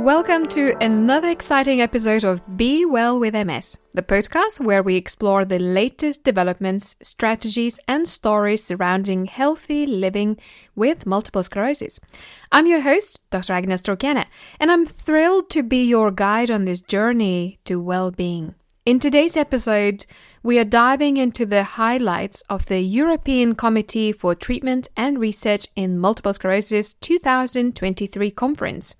Welcome to another exciting episode of Be Well with MS, the podcast where we explore the latest developments, strategies, and stories surrounding healthy living with multiple sclerosis. I'm your host, Dr. Agne Straukiene, and I'm thrilled to be your guide on this journey to well-being. In today's episode, we are diving into the highlights of the European Committee for Treatment and Research in Multiple Sclerosis 2023 conference.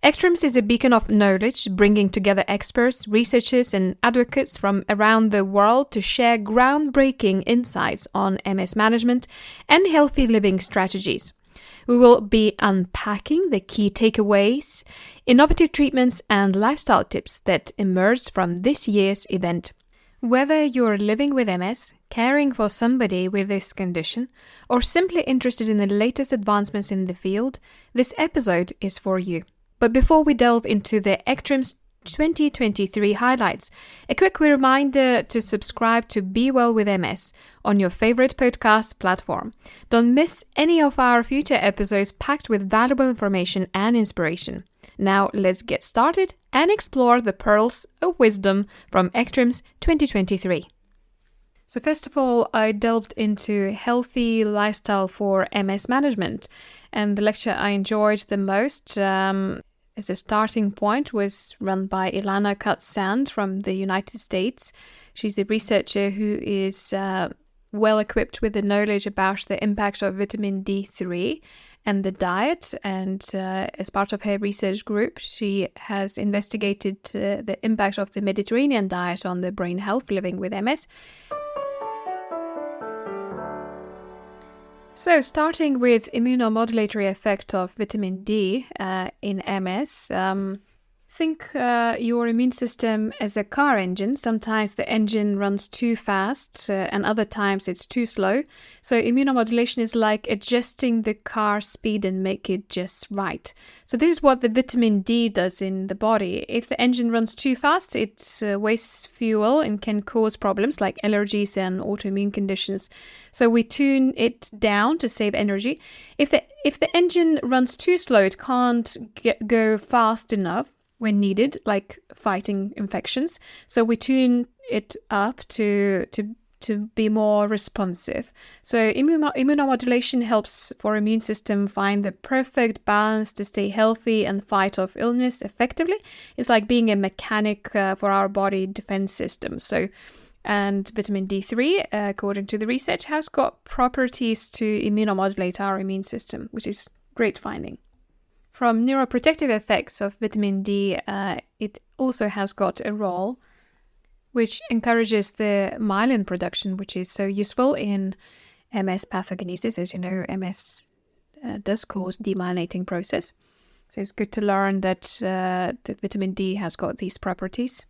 ECTRIMS is a beacon of knowledge, bringing together experts, researchers, and advocates from around the world to share groundbreaking insights on MS management and healthy living strategies. We will be unpacking the key takeaways, innovative treatments, and lifestyle tips that emerged from this year's event. Whether you're living with MS, caring for somebody with this condition, or simply interested in the latest advancements in the field, this episode is for you. But before we delve into the ECTRIMS 2023 highlights, a quick reminder to subscribe to Be Well with MS on your favorite podcast platform. Don't miss any of our future episodes packed with valuable information and inspiration. Now let's get started and explore the pearls of wisdom from ECTRIMS 2023. So first of all, I delved into healthy lifestyle for MS management, and the lecture I enjoyed the most as a starting point was run by Ilana Katz Sand from the United States. She's a researcher who is well equipped with the knowledge about the impact of vitamin D3 and the diet. And as part of her research group, she has investigated the impact of the Mediterranean diet on the brain health living with MS. So, starting with immunomodulatory effect of vitamin D in MS, think your immune system as a car engine. Sometimes the engine runs too fast and other times it's too slow. So immunomodulation is like adjusting the car speed and make it just right. So this is what the vitamin D does in the body. If the engine runs too fast, it wastes fuel and can cause problems like allergies and autoimmune conditions. So we tune it down to save energy. If the engine runs too slow, it can't go fast enough when needed, like fighting infections. So we tune it up to be more responsive. So immunomodulation helps for immune system find the perfect balance to stay healthy and fight off illness effectively. It's like being a mechanic for our body defense system. And vitamin D3, according to the research, has got properties to immunomodulate our immune system, which is great finding. From neuroprotective effects of vitamin D, it also has got a role which encourages the myelin production, which is so useful in MS pathogenesis. As you know, MS does cause demyelinating process. So it's good to learn that the vitamin D has got these properties.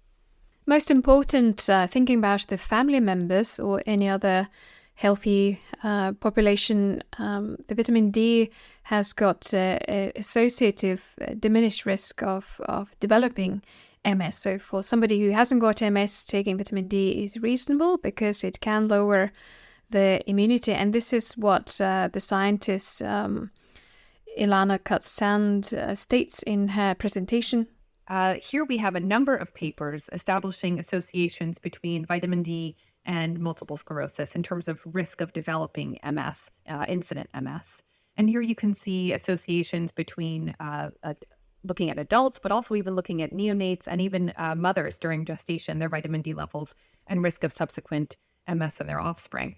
Most important, thinking about the family members or any other healthy population, the vitamin D has got associative diminished risk of developing MS. So for somebody who hasn't got MS, taking vitamin D is reasonable because it can lower the immunity. And this is what the scientist Ilana Katz Sand states in her presentation. Here we have a number of papers establishing associations between vitamin D and multiple sclerosis in terms of risk of developing MS, incident MS. And here you can see associations between looking at adults, but also even looking at neonates and even mothers during gestation, their vitamin D levels and risk of subsequent MS in their offspring.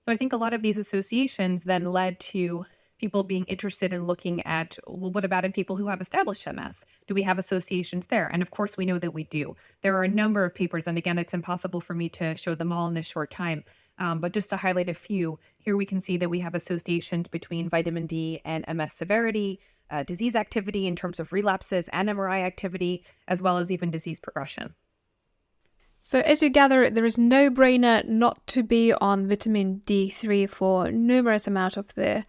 So I think a lot of these associations then led to people being interested in looking at, well, what about in people who have established MS? Do we have associations there? And of course, we know that we do. There are a number of papers, and again, it's impossible for me to show them all in this short time, but just to highlight a few, here we can see that we have associations between vitamin D and MS severity, disease activity in terms of relapses and MRI activity, as well as even disease progression. So as you gather, there is no brainer not to be on vitamin D3 for numerous amount of the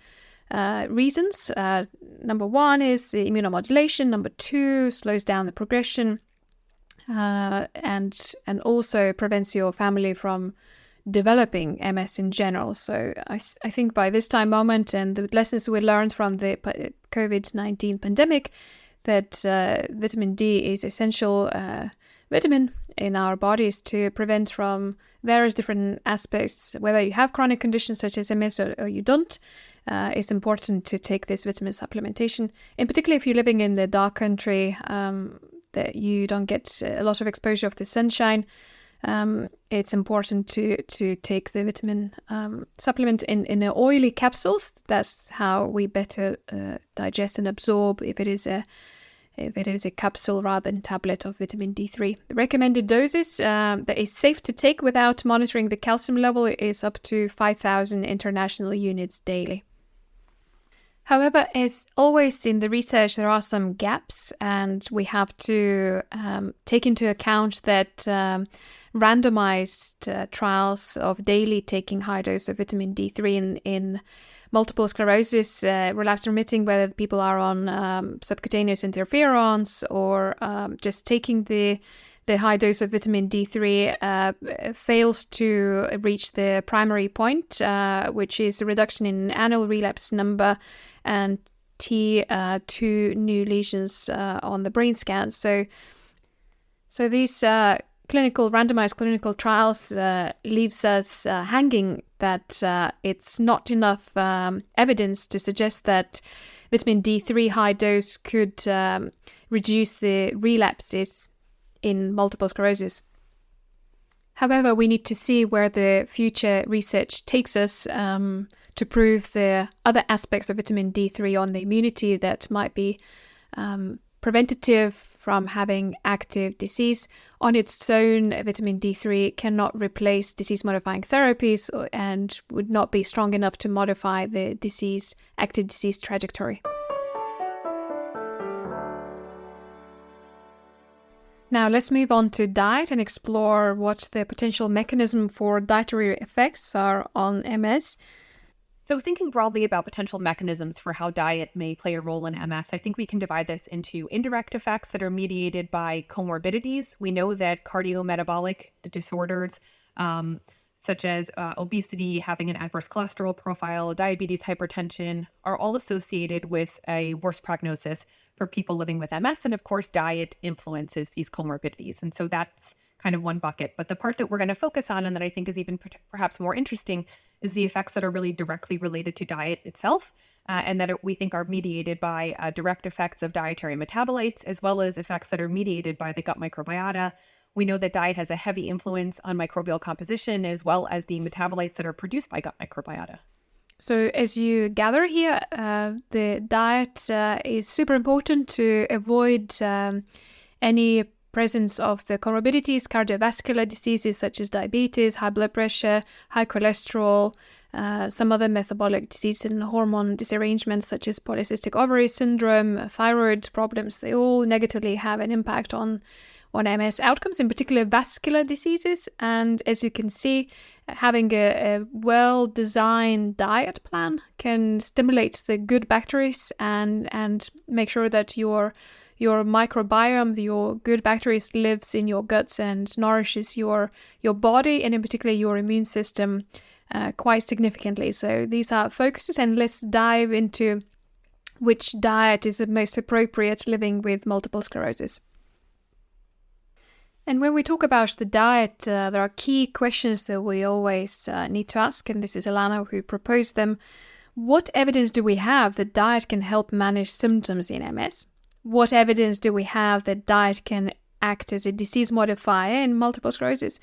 reasons. Number one is the immunomodulation. Number two, slows down the progression and also prevents your family from developing MS in general. So I think by this time moment and the lessons we learned from the COVID-19 pandemic, that vitamin D is essential vitamin in our bodies to prevent from various different aspects, whether you have chronic conditions such as MS or you don't. It's important to take this vitamin supplementation, in particular if you're living in the dark country, that you don't get a lot of exposure of the sunshine. It's important to take the vitamin supplement in oily capsules. That's how we better digest and absorb if it is a capsule rather than tablet of vitamin D3. The recommended doses that is safe to take without monitoring the calcium level is up to 5,000 international units daily. However, as always in the research, there are some gaps, and we have to take into account that randomized trials of daily taking high dose of vitamin D3 in multiple sclerosis, relapse remitting, whether people are on subcutaneous interferons or just taking the high dose of vitamin D3 fails to reach the primary point, which is a reduction in annual relapse number and T2 new lesions on the brain scan. So these randomized clinical trials leaves us hanging that it's not enough evidence to suggest that vitamin D3 high dose could reduce the relapses in multiple sclerosis. However, we need to see where the future research takes us to prove the other aspects of vitamin D3 on the immunity that might be preventative from having active disease. On its own, vitamin D3 cannot replace disease-modifying therapies and would not be strong enough to modify the active disease trajectory. Now let's move on to diet and explore what the potential mechanism for dietary effects are on MS. So thinking broadly about potential mechanisms for how diet may play a role in MS, I think we can divide this into indirect effects that are mediated by comorbidities. We know that cardiometabolic disorders, such as obesity, having an adverse cholesterol profile, diabetes, hypertension, are all associated with a worse prognosis for people living with MS. And of course, diet influences these comorbidities. And so that's kind of one bucket. But the part that we're going to focus on, and that I think is even perhaps more interesting, is the effects that are really directly related to diet itself, and that we think are mediated by direct effects of dietary metabolites, as well as effects that are mediated by the gut microbiota. We know that diet has a heavy influence on microbial composition, as well as the metabolites that are produced by gut microbiota. So as you gather here, the diet is super important to avoid any presence of the comorbidities, cardiovascular diseases such as diabetes, high blood pressure, high cholesterol, some other metabolic diseases and hormone disarrangements such as polycystic ovary syndrome, thyroid problems. They all negatively have an impact on MS outcomes, in particular vascular diseases. And as you can see, having a well-designed diet plan can stimulate the good bacteria and make sure that your microbiome, your good bacteria, lives in your guts and nourishes your body, and in particular your immune system quite significantly. So these are focuses, and let's dive into which diet is the most appropriate living with multiple sclerosis. And when we talk about the diet, there are key questions that we always need to ask, and this is Ilana who proposed them. What evidence do we have that diet can help manage symptoms in MS? What evidence do we have that diet can act as a disease modifier in multiple sclerosis?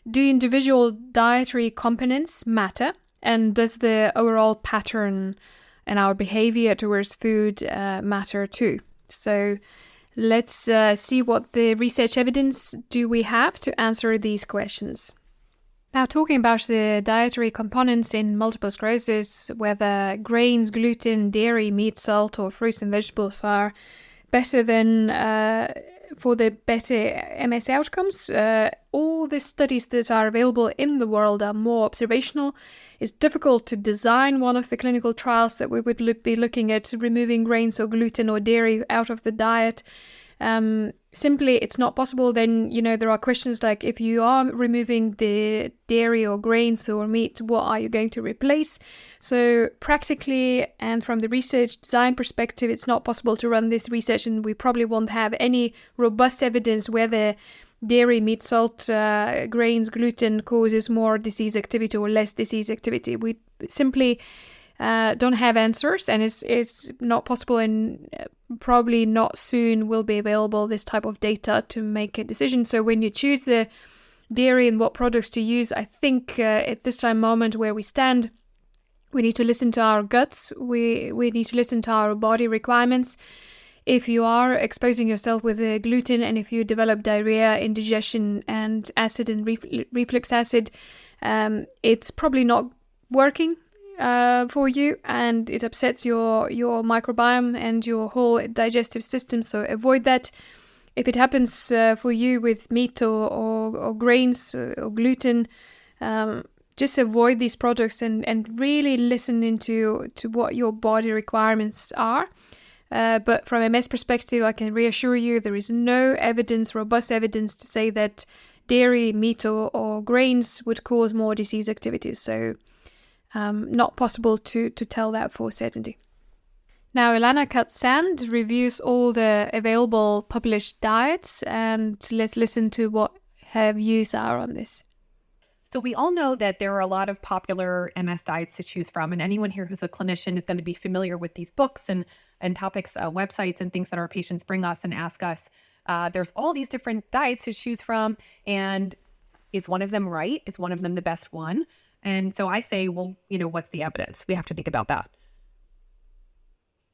Do individual dietary components matter? And does the overall pattern and our behavior towards food matter too? So let's see what the research evidence do we have to answer these questions. Now, talking about the dietary components in multiple sclerosis, whether grains, gluten, dairy, meat, salt, or fruits and vegetables are better than for the better MS outcomes. All the studies that are available in the world are more observational. It's difficult to design one of the clinical trials that we would be looking at removing grains or gluten or dairy out of the diet. Simply, it's not possible. Then, there are questions like, if you are removing the dairy or grains or meat, what are you going to replace? So practically, and from the research design perspective, it's not possible to run this research, and we probably won't have any robust evidence whether dairy, meat, salt, grains, gluten causes more disease activity or less disease activity. We simply don't have answers, and it's not possible, and probably not soon will be available this type of data to make a decision. So when you choose the dairy and what products to use, I think at this time moment where we stand, we need to listen to our guts. We need to listen to our body requirements. If you are exposing yourself with gluten, and if you develop diarrhea, indigestion, and acid and reflux acid, it's probably not working for you, and it upsets your microbiome and your whole digestive system. So avoid that. If it happens for you with meat or grains or gluten, just avoid these products and really listen into what your body requirements are. But from a MS perspective, I can reassure you there is no evidence, robust evidence, to say that dairy, meat or grains would cause more disease activities. So not possible to tell that for certainty. Now, Ilana Katz Sand reviews all the available published diets, and let's listen to what her views are on this. So we all know that there are a lot of popular MS diets to choose from, and anyone here who's a clinician is going to be familiar with these books and topics, websites and things that our patients bring us and ask us. There's all these different diets to choose from, and is one of them right? Is one of them the best one? And so I say, well, what's the evidence? We have to think about that.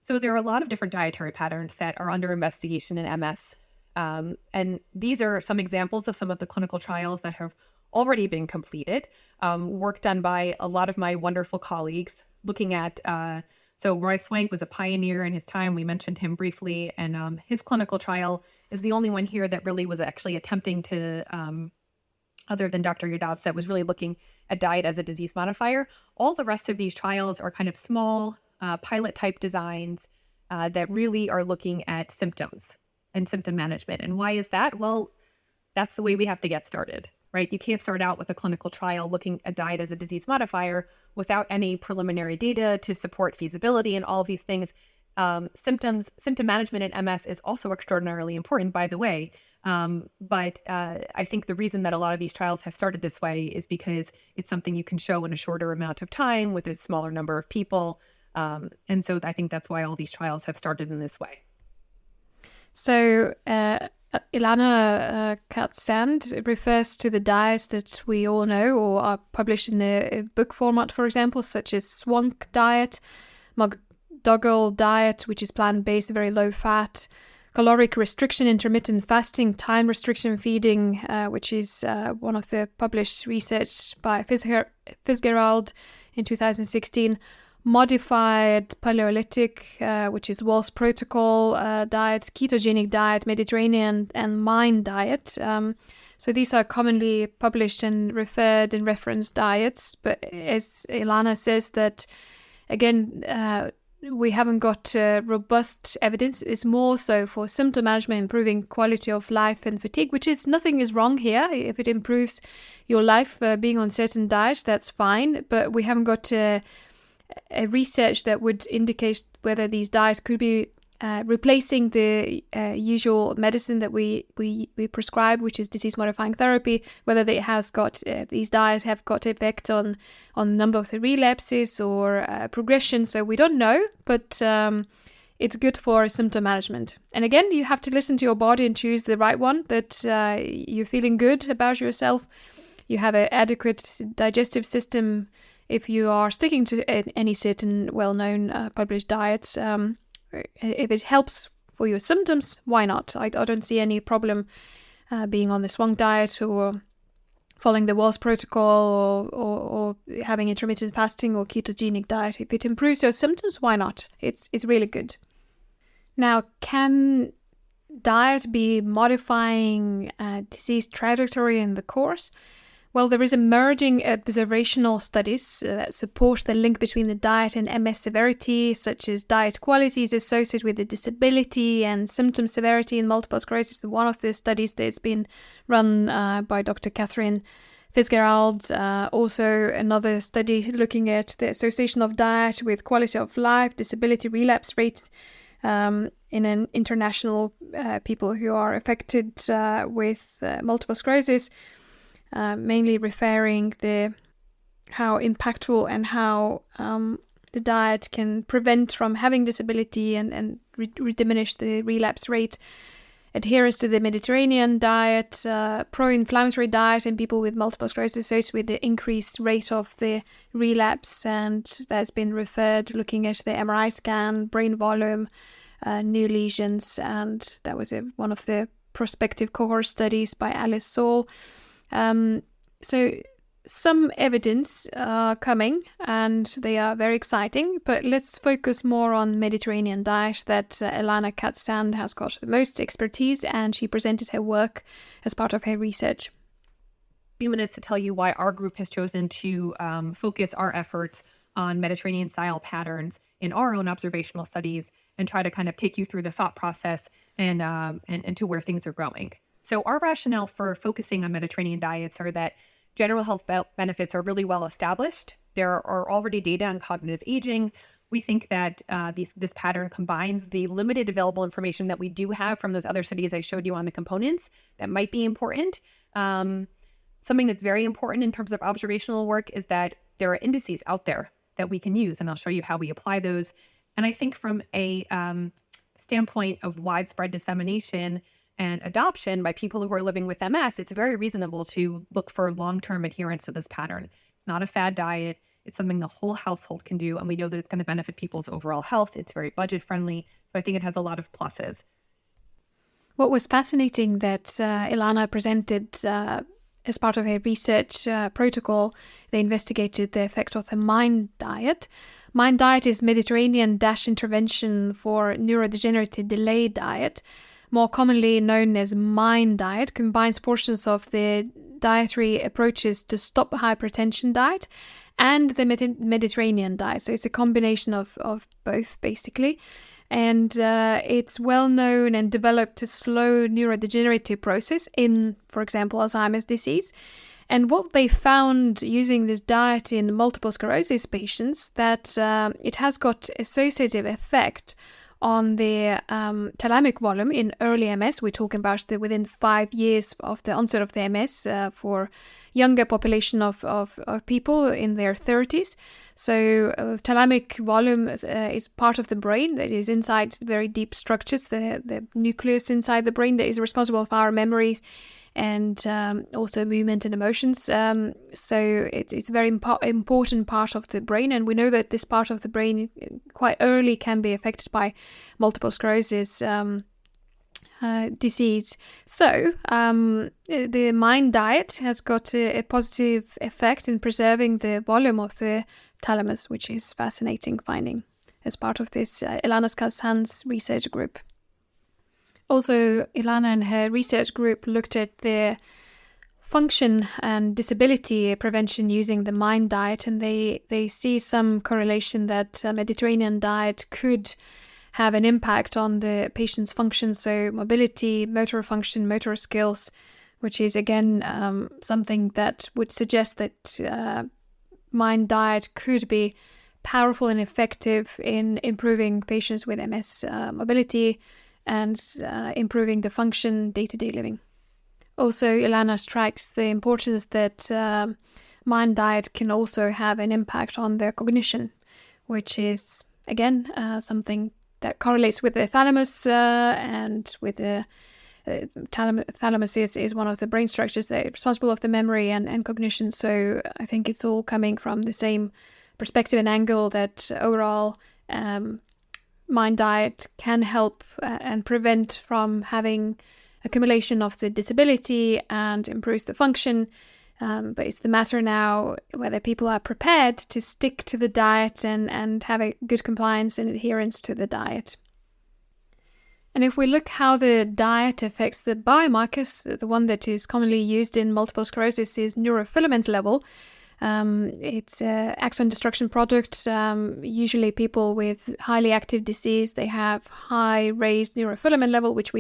So there are a lot of different dietary patterns that are under investigation in MS. And these are some examples of some of the clinical trials that have already been completed. Work done by a lot of my wonderful colleagues looking at, so Roy Swank was a pioneer in his time. We mentioned him briefly, and his clinical trial is the only one here that really was actually attempting to, other than Dr. Yadav's, that was really looking at diet as a disease modifier. All the rest of these trials are kind of small pilot type designs that really are looking at symptoms and symptom management. And why is that? Well, that's the way we have to get started, right? You can't start out with a clinical trial looking at diet as a disease modifier without any preliminary data to support feasibility and all of these things. Symptom management in MS is also extraordinarily important, by the way. But I think the reason that a lot of these trials have started this way is because it's something you can show in a shorter amount of time with a smaller number of people. And so I think that's why all these trials have started in this way. So Ilana Katz Sand refers to the diets that we all know or are published in a book format, for example, such as Swank diet, McDougall diet, which is plant-based, very low fat, caloric restriction, intermittent fasting, time restriction feeding, which is one of the published research by Fitzgerald in 2016, modified Paleolithic, which is Wall's protocol diet, ketogenic diet, Mediterranean, and MIND diet. So these are commonly published and referred and referenced diets. But as Ilana says, that again, we haven't got robust evidence. It's more so for symptom management, improving quality of life and fatigue, which is nothing is wrong here. If it improves your life, being on certain diets, that's fine. But we haven't got a research that would indicate whether these diets could be replacing the usual medicine that we prescribe, which is disease-modifying therapy, whether it has got these diets have got effect on number of the relapses or progression. So we don't know, but it's good for symptom management. And again, you have to listen to your body and choose the right one that you're feeling good about yourself. You have an adequate digestive system. If you are sticking to any certain well-known published diets, if it helps for your symptoms, why not? I don't see any problem being on the Swank diet or following the Wall's protocol or having intermittent fasting or ketogenic diet. If it improves your symptoms, why not? It's really good. Now, can diet be modifying disease trajectory in the course? Well, there is emerging observational studies that support the link between the diet and MS severity, such as diet quality is associated with the disability and symptom severity in multiple sclerosis. One of the studies that's been run by Dr. Catherine Fitzgerald. Also, another study looking at the association of diet with quality of life, disability relapse rate in an international people who are affected with multiple sclerosis. Mainly referring how impactful and how the diet can prevent from having disability and diminish the relapse rate. Adherence to the Mediterranean diet, pro-inflammatory diet in people with multiple sclerosis associated with the increased rate of the relapse, and that's been referred looking at the MRI scan, brain volume, new lesions, and that was one of the prospective cohort studies by Alice Saul. So some evidence coming, and they are very exciting, but let's focus more on Mediterranean diet that Ilana Katz Sand has got the most expertise, and she presented her work as part of her research. A few minutes to tell you why our group has chosen to focus our efforts on Mediterranean style patterns in our own observational studies and try to kind of take you through the thought process and to where things are going. So our rationale for focusing on Mediterranean diets are that general health benefits are really well established. There are already data on cognitive aging. We think that this pattern combines the limited available information that we do have from those other studies I showed you on the components that might be important. Something that's very important in terms of observational work is that there are indices out there that we can use, and I'll show you how we apply those. And I think from a standpoint of widespread dissemination and adoption by people who are living with MS, it's very reasonable to look for long-term adherence to this pattern. It's not a fad diet. It's something the whole household can do, and we know that it's going to benefit people's overall health. It's very budget-friendly, so I think it has a lot of pluses. What was fascinating that Ilana presented as part of her research protocol, they investigated the effect of the MIND diet. MIND diet is Mediterranean intervention for neurodegenerative delay diet, more commonly known as MIND diet, combines portions of the dietary approaches to stop hypertension diet and the Mediterranean diet. So it's a combination of both, basically. And it's well known and developed to slow neurodegenerative process in, for example, Alzheimer's disease. And what they found using this diet in multiple sclerosis patients, that it has got associative effect on the thalamic volume in early MS. We're talking about within 5 years of the onset of the MS for younger population of people in their 30s. So thalamic volume is part of the brain that is inside very deep structures, the nucleus inside the brain that is responsible for our memories and also movement and emotions. So it's a very important part of the brain, and we know that this part of the brain quite early can be affected by multiple sclerosis disease. So the MIND diet has got a positive effect in preserving the volume of the thalamus, which is fascinating finding as part of this Ilana Katz Sand's research group. Also, Ilana and her research group looked at the function and disability prevention using the MIND diet, and they see some correlation that Mediterranean diet could have an impact on the patient's function, so mobility, motor function, motor skills, which is again something that would suggest that MIND diet could be powerful and effective in improving patients with MS mobility and improving the function day-to-day living. Also, Ilana strikes the importance that MIND diet can also have an impact on their cognition, which is, again, something that correlates with the thalamus and with the thalamus is one of the brain structures that is responsible of the memory and cognition. So I think it's all coming from the same perspective and angle that overall MIND diet can help and prevent from having accumulation of the disability and improves the function. But it's the matter now whether people are prepared to stick to the diet and have a good compliance and adherence to the diet. And if we look how the diet affects the biomarkers, the one that is commonly used in multiple sclerosis is neurofilament level. It's an axon destruction product. Usually people with highly active disease, they have high raised neurofilament level, which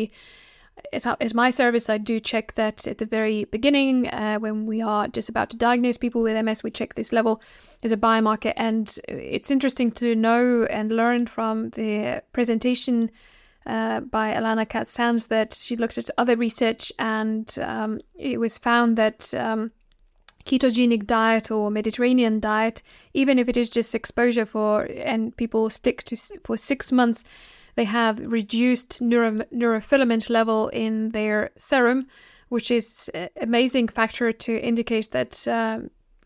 at my service, I do check that at the very beginning. When we are just about to diagnose people with MS, we check this level as a biomarker. And it's interesting to know and learn from the presentation by Ilana Katz Sand that she looked at other research, and it was found that ketogenic diet or Mediterranean diet, even if it is just exposure and people stick to for 6 months, they have reduced neurofilament level in their serum, which is an amazing factor to indicate that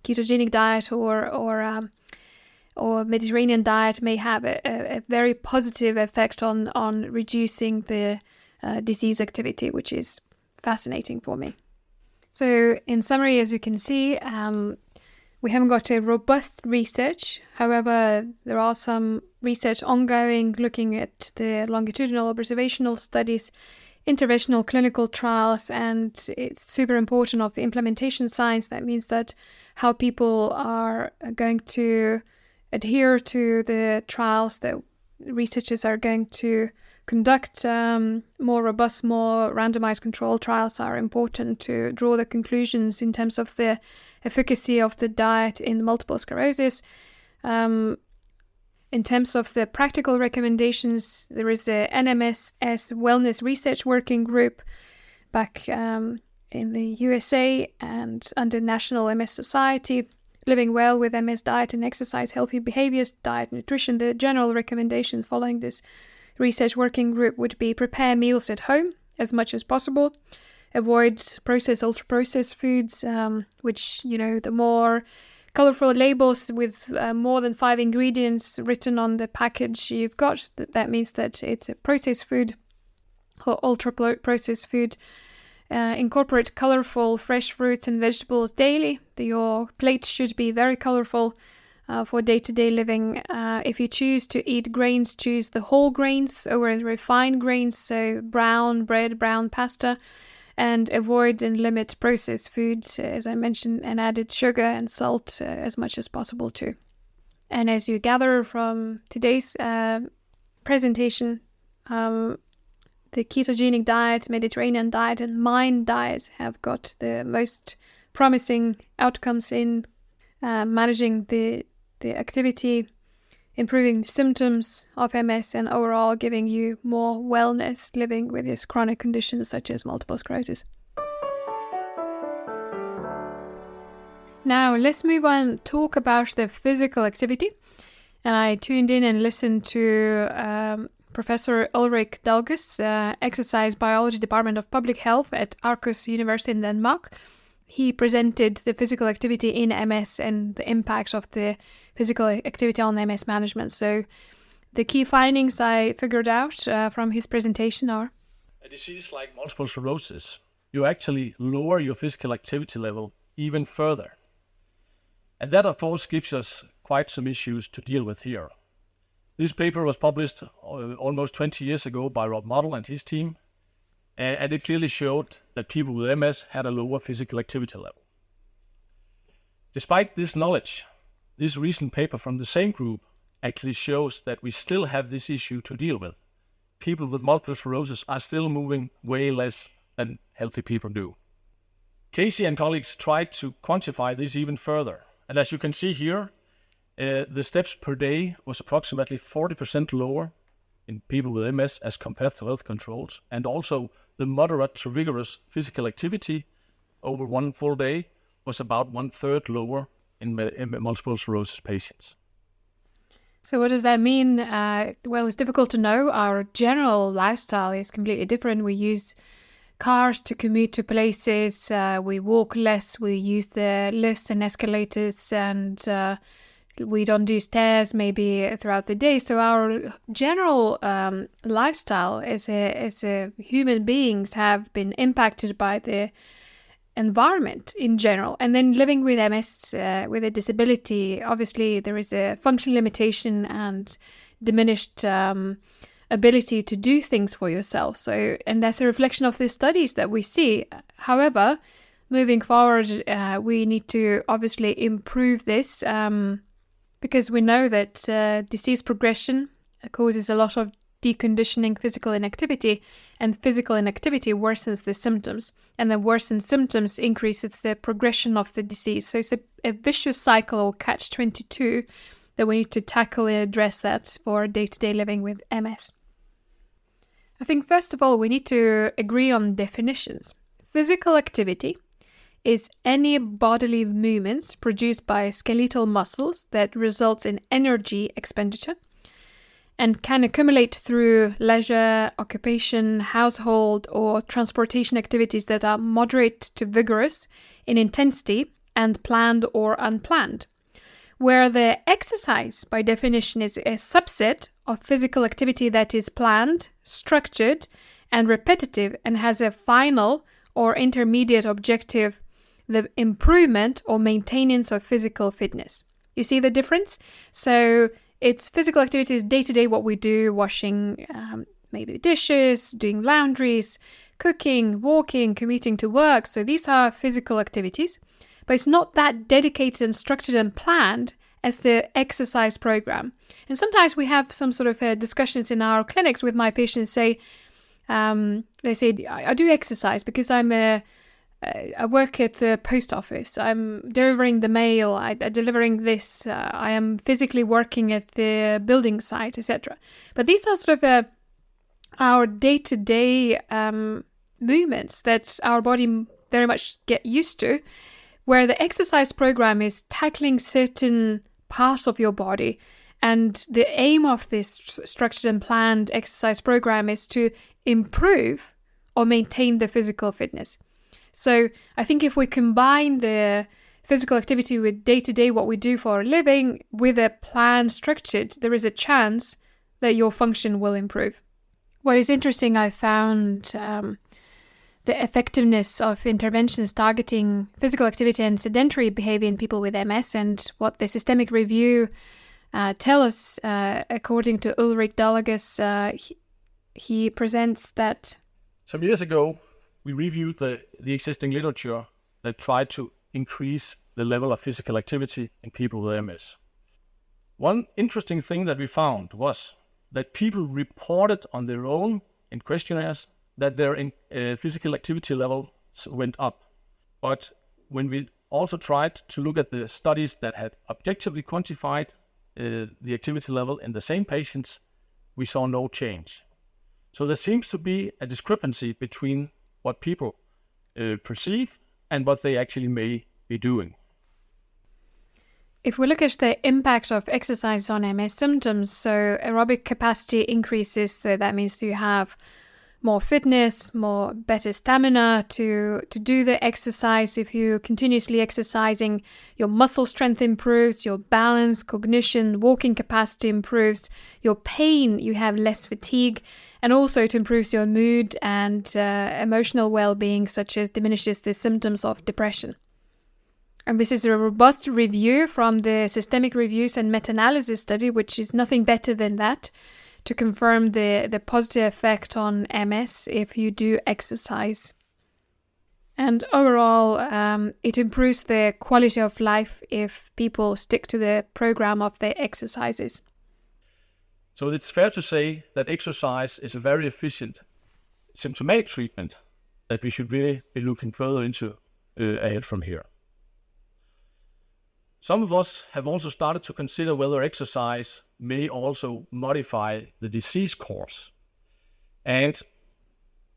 ketogenic diet or Mediterranean diet may have a very positive effect on reducing the disease activity, which is fascinating for me. So in summary, as you can see, we haven't got a robust research. However, there are some research ongoing looking at the longitudinal observational studies, interventional clinical trials, and it's super important of the implementation science. That means that how people are going to adhere to the trials that researchers are going to conduct. More robust, more randomized control trials are important to draw the conclusions in terms of the efficacy of the diet in multiple sclerosis. In terms of the practical recommendations, there is the NMSS Wellness Research Working Group back in the USA and under National MS Society, living well with MS diet and exercise, healthy behaviors, diet, nutrition. The general recommendations following this research working group would be prepare meals at home as much as possible, avoid processed, ultra-processed foods, which, the more colorful labels with more than 5 ingredients written on the package you've got, that means that it's a processed food or ultra-processed food. Incorporate colorful fresh fruits and vegetables daily. Your plate should be very colorful for day-to-day living. If you choose to eat grains, choose the whole grains over refined grains, so brown bread, brown pasta, and avoid and limit processed foods, as I mentioned, and added sugar and salt as much as possible too. And as you gather from today's presentation, the ketogenic diet, Mediterranean diet, and MIND diet have got the most promising outcomes in managing the activity, improving the symptoms of MS, and overall giving you more wellness living with this chronic condition such as multiple sclerosis. Now let's move on, talk about the physical activity. And I tuned in and listened to Professor Ulrik Dalgas, Exercise Biology Department of Public Health at Aarhus University in Denmark. He presented the physical activity in MS and the impact of the physical activity on MS management. So the key findings I figured out from his presentation are: a disease like multiple sclerosis, you actually lower your physical activity level even further. And that, of course, gives us quite some issues to deal with here. This paper was published almost 20 years ago by Rob Model and his team, and it clearly showed that people with MS had a lower physical activity level. Despite this knowledge, this recent paper from the same group actually shows that we still have this issue to deal with. People with multiple sclerosis are still moving way less than healthy people do. Casey and colleagues tried to quantify this even further, and as you can see here, the steps per day was approximately 40% lower in people with MS as compared to health controls, and also the moderate to vigorous physical activity over one full day was about 1/3 lower in multiple sclerosis patients. So what does that mean? Well, it's difficult to know. Our general lifestyle is completely different. We use cars to commute to places, we walk less, we use the lifts and escalators, and we don't do stairs maybe throughout the day. So our general lifestyle as a human beings have been impacted by the environment in general. And then living with MS, with a disability, obviously there is a function limitation and diminished ability to do things for yourself. So, and that's a reflection of the studies that we see. However, moving forward, we need to obviously improve this because we know that disease progression causes a lot of deconditioning physical inactivity, and physical inactivity worsens the symptoms, and the worsened symptoms increases the progression of the disease. So it's a vicious cycle, or catch-22, that we need to tackle and address that for day-to-day living with MS. I think first of all we need to agree on definitions. Physical activity is any bodily movements produced by skeletal muscles that results in energy expenditure and can accumulate through leisure, occupation, household, or transportation activities that are moderate to vigorous in intensity and planned or unplanned. Where the exercise, by definition, is a subset of physical activity that is planned, structured, and repetitive and has a final or intermediate objective, the improvement or maintenance of physical fitness. You see the difference? So it's physical activities day-to-day, what we do, washing maybe dishes, doing laundries, cooking, walking, commuting to work. So these are physical activities, but it's not that dedicated and structured and planned as the exercise program. And sometimes we have some sort of discussions in our clinics with my patients. They say, I do exercise because I work at the post office. I'm delivering the mail. I'm delivering this. I am physically working at the building site, etc. But these are sort of our day-to-day movements that our body very much get used to, where the exercise program is tackling certain parts of your body. And the aim of this structured and planned exercise program is to improve or maintain the physical fitness. So I think if we combine the physical activity with day-to-day what we do for a living with a plan structured, there is a chance that your function will improve. What is interesting, I found the effectiveness of interventions targeting physical activity and sedentary behavior in people with MS, and what the systemic review tell us, according to Ulrik Dalgas, he presents that some years ago, we reviewed the existing literature that tried to increase the level of physical activity in people with MS. One interesting thing that we found was that people reported on their own in questionnaires that their physical activity levels went up. But when we also tried to look at the studies that had objectively quantified the activity level in the same patients, we saw no change. So there seems to be a discrepancy between what people perceive and what they actually may be doing. If we look at the impact of exercise on MS symptoms, so aerobic capacity increases, so that means you have more fitness, better stamina to do the exercise. If you're continuously exercising, your muscle strength improves, your balance, cognition, walking capacity improves, your pain, you have less fatigue, and also it improves your mood and emotional well-being, such as diminishes the symptoms of depression. And this is a robust review from the systemic reviews and meta-analysis study, which is nothing better than that, to confirm the positive effect on MS if you do exercise. And overall, it improves the quality of life if people stick to the program of their exercises. So it's fair to say that exercise is a very efficient symptomatic treatment that we should really be looking further into ahead from here. Some of us have also started to consider whether exercise may also modify the disease course. And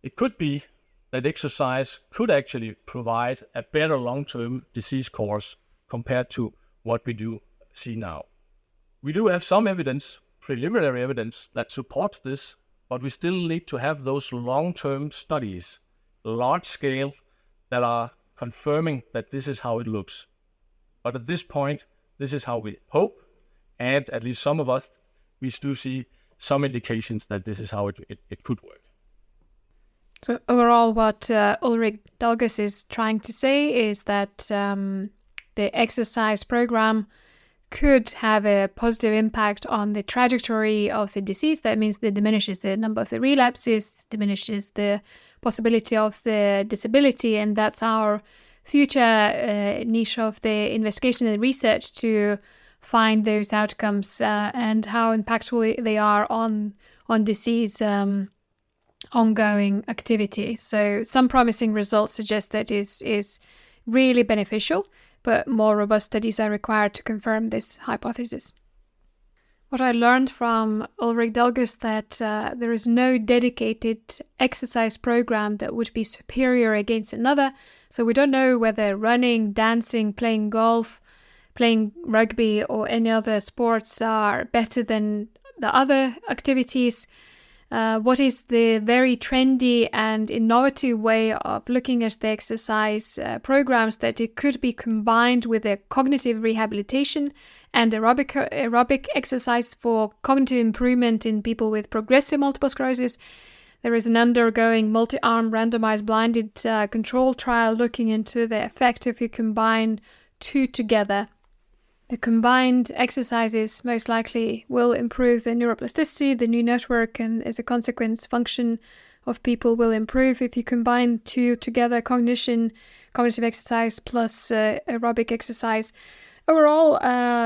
it could be that exercise could actually provide a better long-term disease course compared to what we do see now. We do have some evidence, preliminary evidence, that supports this, but we still need to have those long-term studies, large scale, that are confirming that this is how it looks. But at this point, this is how we hope, and at least some of us, we do see some indications that this is how it could work. So overall, what Ulrik Dalgas is trying to say is that the exercise program could have a positive impact on the trajectory of the disease. That means it diminishes the number of the relapses, diminishes the possibility of the disability, and that's our future niche of the investigation and research, to find those outcomes and how impactful they are on disease ongoing activity. So some promising results suggest that is really beneficial, but more robust studies are required to confirm this hypothesis. What I learned from Ulrik Dalgas that there is no dedicated exercise program that would be superior against another. So we don't know whether running, dancing, playing golf, playing rugby or any other sports are better than the other activities. What is the very trendy and innovative way of looking at the exercise programs, that it could be combined with a cognitive rehabilitation and aerobic exercise for cognitive improvement in people with progressive multiple sclerosis. There is an undergoing multi-arm randomized blinded control trial looking into the effect if you combine two together. The combined exercises most likely will improve the neuroplasticity, the new network, and as a consequence, function of people will improve if you combine two together, cognitive exercise plus aerobic exercise. Overall,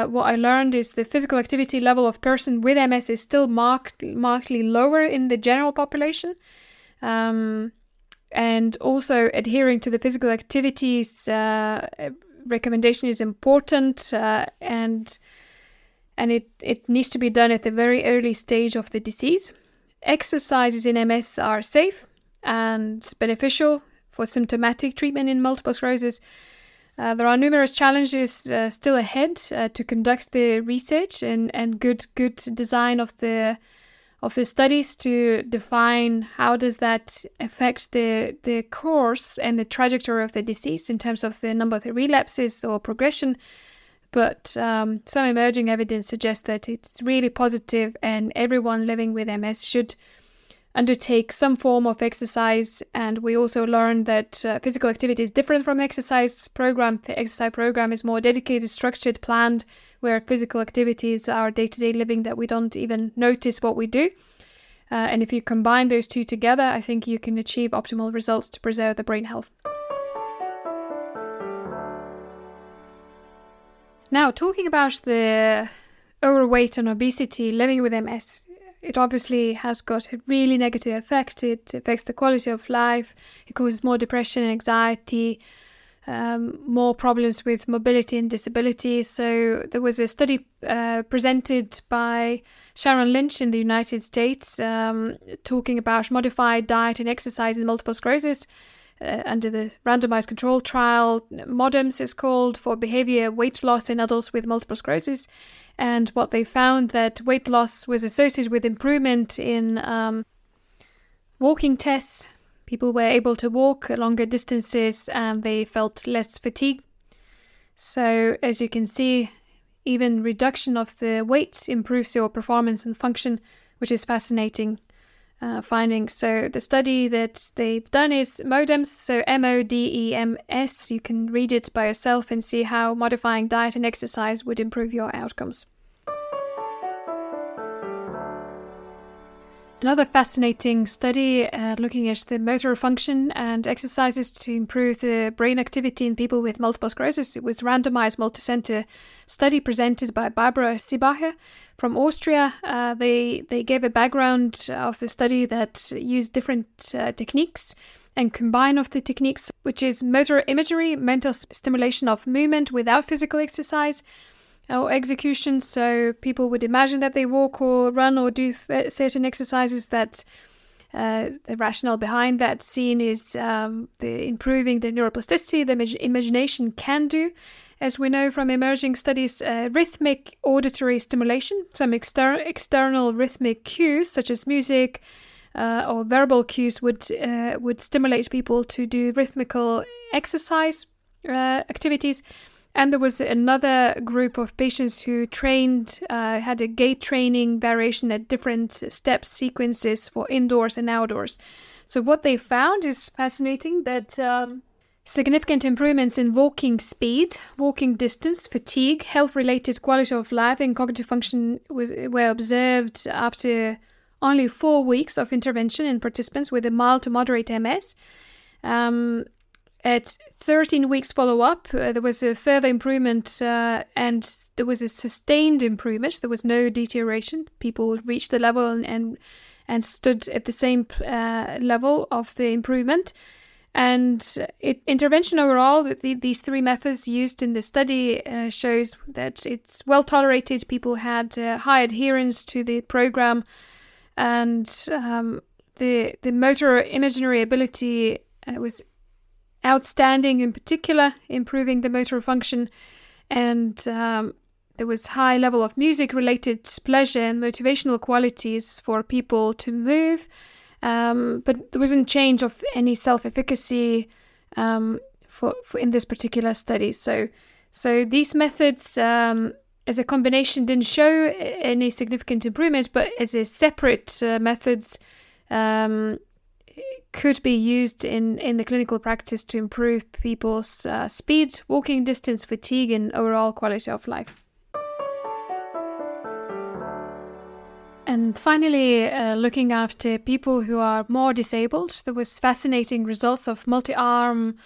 what I learned is the physical activity level of person with MS is still markedly lower in the general population. And also adhering to the physical activities recommendation is important, and it needs to be done at the very early stage of the disease. Exercises in MS are safe and beneficial for symptomatic treatment in multiple sclerosis. There are numerous challenges still ahead to conduct the research and good design of the studies to define how does that affect the course and the trajectory of the disease in terms of the number of the relapses or progression. But some emerging evidence suggests that it's really positive, and everyone living with MS should undertake some form of exercise. And we also learned that physical activity is different from exercise program. The exercise program is more dedicated, structured, planned, where physical activities are day-to-day living that we don't even notice what we do. And if you combine those two together, I think you can achieve optimal results to preserve the brain health. Now, talking about the overweight and obesity living with MS, it obviously has got a really negative effect. It affects the quality of life. It causes more depression and anxiety, more problems with mobility and disability. So there was a study presented by Sharon Lynch in the United States talking about modified diet and exercise in multiple sclerosis under the randomized control trial. MODEMS is called, for behavior weight loss in adults with multiple sclerosis. And what they found that weight loss was associated with improvement in walking tests. People were able to walk longer distances and they felt less fatigue. So as you can see, even reduction of the weight improves your performance and function, which is fascinating finding. So the study that they've done is MODEMS, so MODEMS. You can read it by yourself and see how modifying diet and exercise would improve your outcomes. Another fascinating study looking at the motor function and exercises to improve the brain activity in people with multiple sclerosis. It was a randomized multicenter study presented by Barbara Seebacher from Austria. They gave a background of the study that used different techniques and combine of the techniques, which is motor imagery, mental stimulation of movement without physical exercise or execution. So people would imagine that they walk or run or do certain exercises. That the rationale behind that scene is the improving the neuroplasticity, the imagination can do. As we know from emerging studies, rhythmic auditory stimulation, some external rhythmic cues such as music or verbal cues would stimulate people to do rhythmical exercise activities. And there was another group of patients who trained, had a gait training variation at different step sequences for indoors and outdoors. So what they found is fascinating, that Significant improvements in walking speed, walking distance, fatigue, health-related quality of life, and cognitive function were observed after only 4 weeks of intervention in participants with a mild to moderate MS. At 13 weeks follow-up, there was a further improvement and there was a sustained improvement. There was no deterioration. People reached the level and stood at the same level of the improvement. And intervention overall, these 3 methods used in the study shows that it's well tolerated. People had high adherence to the program, and the motor imaginary ability was outstanding, in particular, improving the motor function. And there was high level of music-related pleasure and motivational qualities for people to move. But there wasn't change of any self-efficacy for in this particular study. So these methods, as a combination, didn't show any significant improvement, but as a separate methods, could be used in the clinical practice to improve people's speed, walking distance, fatigue, and overall quality of life. And finally, looking after people who are more disabled, there was fascinating results of multi-arm,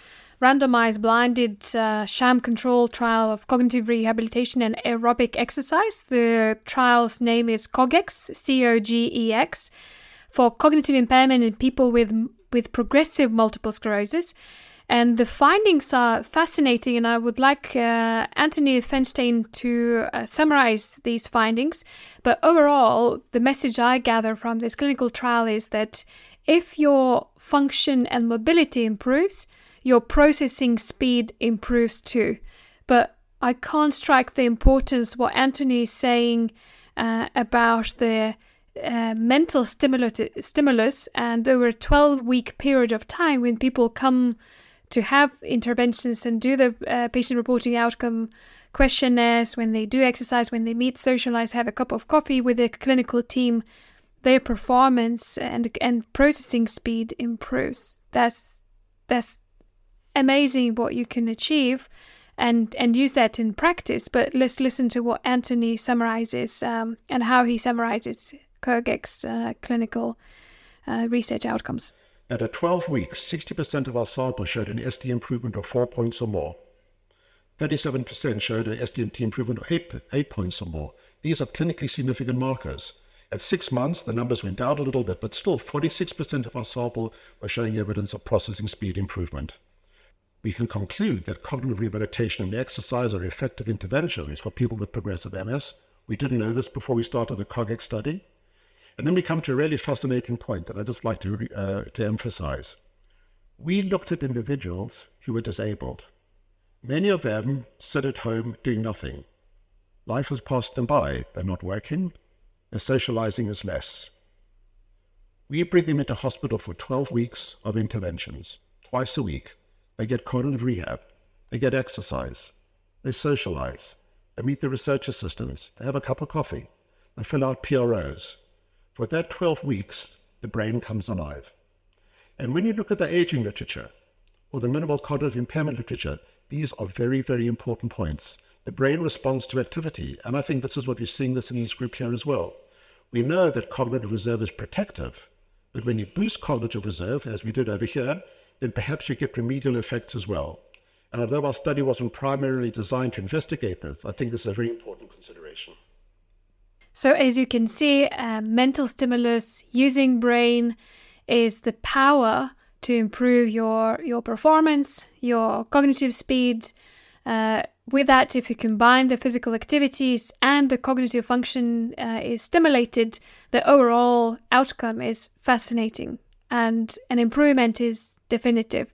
randomized, blinded, sham-controlled trial of cognitive rehabilitation and aerobic exercise. The trial's name is COGEX, COGEX, for cognitive impairment in people with progressive multiple sclerosis. And the findings are fascinating, and I would like Anthony Feinstein to summarize these findings. But overall, the message I gather from this clinical trial is that if your function and mobility improves, your processing speed improves too. But I can't strike the importance what Anthony is saying about the mental stimulus, and over a 12-week period of time when people come to have interventions and do the patient reporting outcome questionnaires, when they do exercise, when they meet, socialize, have a cup of coffee with the clinical team, their performance and processing speed improves. That's amazing what you can achieve, and use that in practice. But let's listen to what Anthony summarizes and how he summarizes COGEX clinical research outcomes. And at 12 weeks, 60% of our sample showed an ST improvement of 4 points or more. 37% showed an SDMT improvement of 8 points or more. These are clinically significant markers. At 6 months, the numbers went down a little bit, but still 46% of our sample were showing evidence of processing speed improvement. We can conclude that cognitive rehabilitation and exercise are effective interventions for people with progressive MS. We didn't know this before we started the COGEX study. And then we come to a really fascinating point that I'd just like to emphasize. We looked at individuals who were disabled. Many of them sit at home doing nothing. Life has passed them by. They're not working. Their socializing is less. We bring them into hospital for 12 weeks of interventions, twice a week. They get cognitive rehab. They get exercise. They socialize. They meet the research assistants. They have a cup of coffee. They fill out PROs. For that 12 weeks, the brain comes alive. And when you look at the aging literature or the minimal cognitive impairment literature, these are very, very important points. The brain responds to activity, and I think this is what we're seeing this in this group here as well. We know that cognitive reserve is protective, but when you boost cognitive reserve, as we did over here, then perhaps you get remedial effects as well. And although our study wasn't primarily designed to investigate this, I think this is a very important consideration. So as you can see, mental stimulus using brain is the power to improve your performance, your cognitive speed. With that, if you combine the physical activities and the cognitive function is stimulated, the overall outcome is fascinating and an improvement is definitive.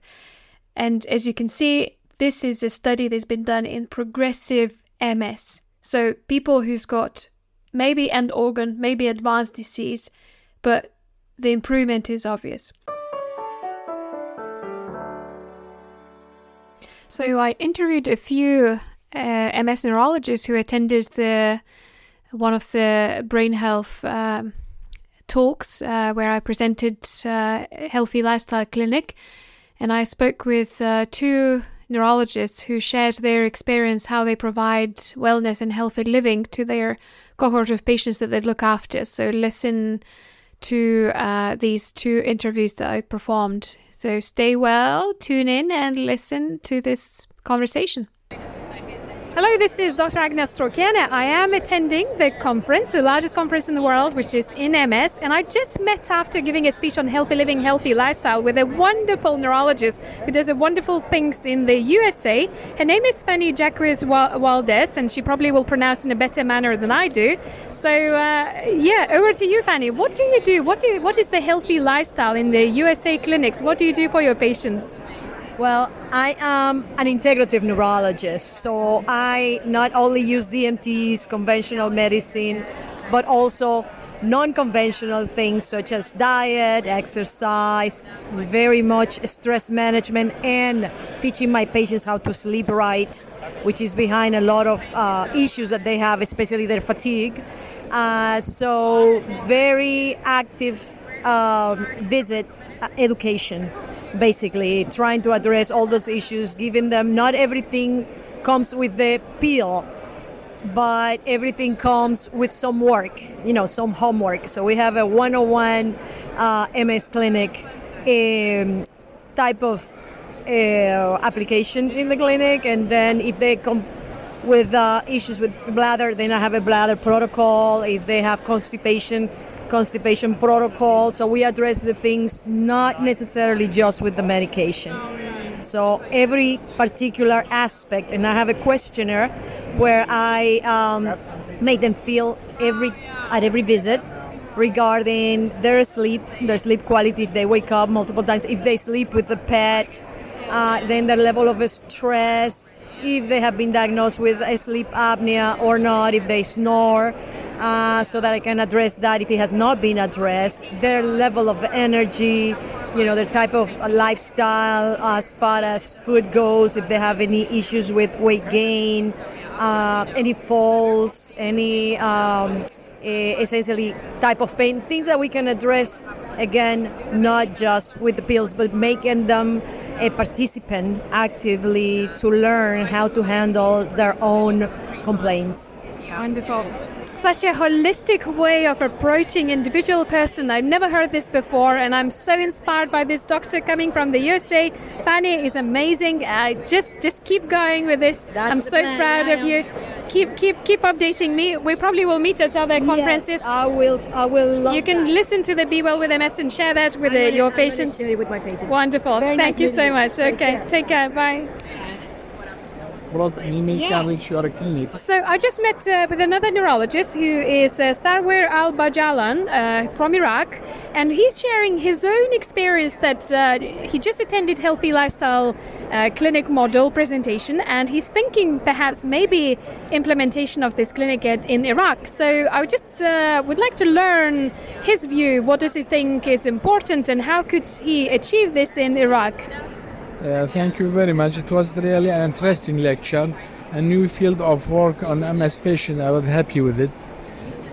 And as you can see, this is a study that's been done in progressive MS. So people who's got maybe end organ, maybe advanced disease, but the improvement is obvious. So I interviewed a few MS neurologists who attended one of the brain health talks where I presented Healthy Lifestyle Clinic. And I spoke with 2 neurologists who shared their experience, how they provide wellness and healthy living to their cohort of patients that they look after. So listen to these 2 interviews that I performed. So stay well, tune in and listen to this conversation. Hello, this is Dr. Agne Straukiene. I am attending the conference, the largest conference in the world, which is in MS. And I just met after giving a speech on healthy living, healthy lifestyle with a wonderful neurologist who does wonderful things in the USA. Her name is Fanny Valdez, and she probably will pronounce in a better manner than I do. So, over to you, Fanny. What do you do? What is the healthy lifestyle in the USA clinics? What do you do for your patients? Well, I am an integrative neurologist, so I not only use DMTs, conventional medicine, but also non-conventional things such as diet, exercise, very much stress management, and teaching my patients how to sleep right, which is behind a lot of issues that they have, especially their fatigue. So very active visit education. Basically, trying to address all those issues, giving them not everything comes with the pill, but everything comes with some work, some homework. So we have a 101 MS clinic type of application in the clinic, and then if they come with issues with bladder, then I have a bladder protocol. If they have constipation protocol. So we address the things not necessarily just with the medication. So every particular aspect, and I have a questionnaire where I make them feel at every visit regarding their sleep quality, if they wake up multiple times, if they sleep with a pet, then their level of stress, if they have been diagnosed with a sleep apnea or not, if they snore, so that I can address that if it has not been addressed, their level of energy, their type of lifestyle as far as food goes, if they have any issues with weight gain, any falls, any essentially type of pain, things that we can address, again, not just with the pills, but making them a participant actively to learn how to handle their own complaints. Wonderful. Such a holistic way of approaching individual person. I've never heard this before, and I'm so inspired by this doctor coming from the USA. Fanny is amazing. Just keep going with this. I'm so proud of you. Keep updating me. We probably will meet at other conferences. Yes, I will. You can listen to the Be Well with MS and share that with your patients. Share it with my patients. Wonderful. Thank you so much. Okay, take care. Bye. So I just met with another neurologist who is Sarwar Al-Bajalan from Iraq, and he's sharing his own experience that he just attended Healthy Lifestyle clinic model presentation, and he's thinking perhaps maybe implementation of this clinic in Iraq. So I just would like to learn his view. What does he think is important, and how could he achieve this in Iraq? Thank you very much. It was really an interesting lecture, a new field of work on MS patient. I was happy with it.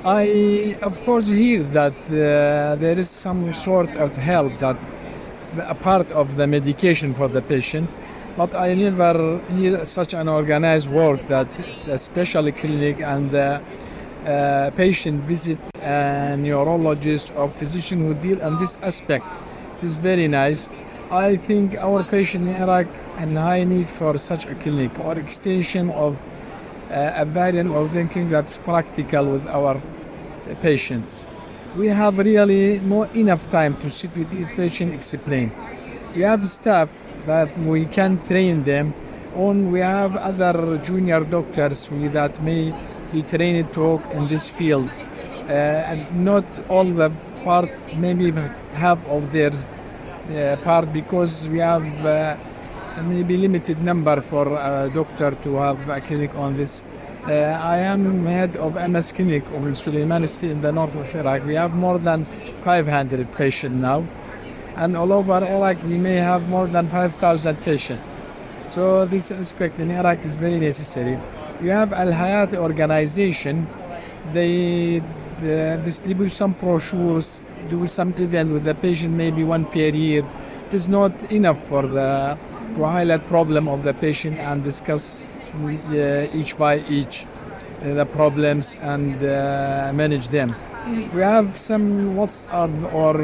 I, of course, hear that there is some sort of help that a part of the medication for the patient, but I never hear such an organized work that it's a special clinic and the patient visit a neurologist or physician who deal in this aspect. It is very nice. I think our patient in Iraq in high need for such a clinic or extension of a variant of thinking that's practical with our patients. We have really enough time to sit with each patient, explain. We have staff that we can train them, and we have other junior doctors that may be trained to work in this field. And not all the parts, maybe half of their part, because we have maybe limited number for a doctor to have a clinic on this. I am head of MS clinic of Suleiman in the north of Iraq. We have more than 500 patients now, and all over Iraq we may have more than 5,000 patients. So this aspect in Iraq is very necessary. We have Al Hayat organization. They distribute some brochures, do some event with the patient, maybe one per year, it is not enough to highlight problem of the patient and discuss each by each the problems and manage them. We have some WhatsApp or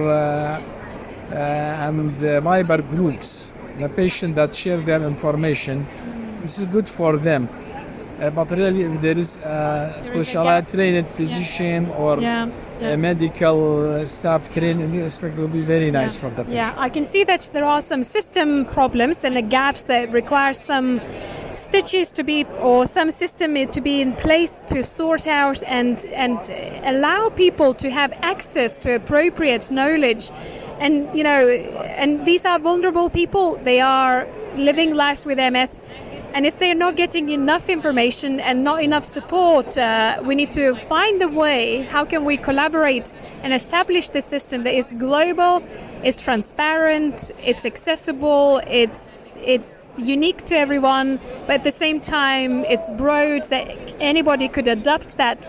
and Viber groups, the patient that share their information. This is good for them. But really, if there is a specialized trained physician or a medical staff trained in this aspect, it will be very nice for the patient. Yeah, I can see that there are some system problems and the gaps that require some stitches to be, or some system to be in place to sort out and allow people to have access to appropriate knowledge. And, and these are vulnerable people. They are living lives with MS. And if they're not getting enough information and not enough support, we need to find a way. How can we collaborate and establish this system that is global, it's transparent, it's accessible, it's unique to everyone, but at the same time, it's broad that anybody could adapt that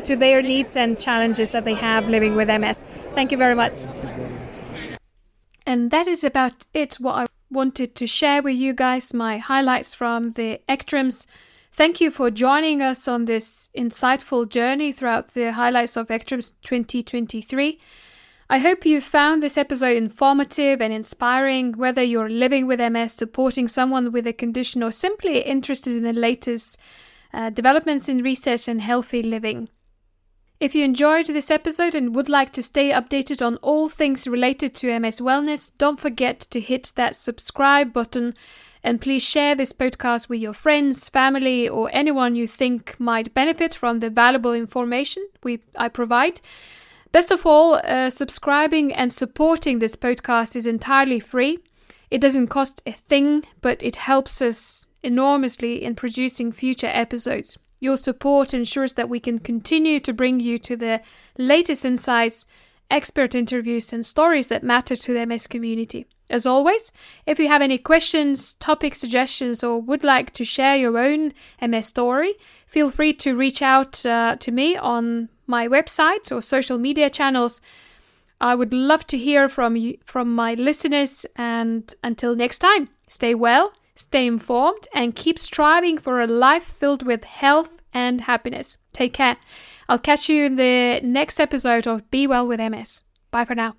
to their needs and challenges that they have living with MS. Thank you very much. And that is about it, what I wanted to share with you guys, my highlights from the ECTRIMS. Thank you for joining us on this insightful journey throughout the highlights of ECTRIMS 2023. I hope you found this episode informative and inspiring, whether you're living with MS, supporting someone with a condition, or simply interested in the latest developments in research and healthy living. If you enjoyed this episode and would like to stay updated on all things related to MS wellness, don't forget to hit that subscribe button, and please share this podcast with your friends, family, or anyone you think might benefit from the valuable information I provide. Best of all, subscribing and supporting this podcast is entirely free. It doesn't cost a thing, but it helps us enormously in producing future episodes. Your support ensures that we can continue to bring you to the latest insights, expert interviews, and stories that matter to the MS community. As always, if you have any questions, topic suggestions, or would like to share your own MS story, feel free to reach out to me on my website or social media channels. I would love to hear from you, from my listeners, and until next time, stay well, stay informed, and keep striving for a life filled with health and happiness. Take care. I'll catch you in the next episode of Be Well with MS. Bye for now.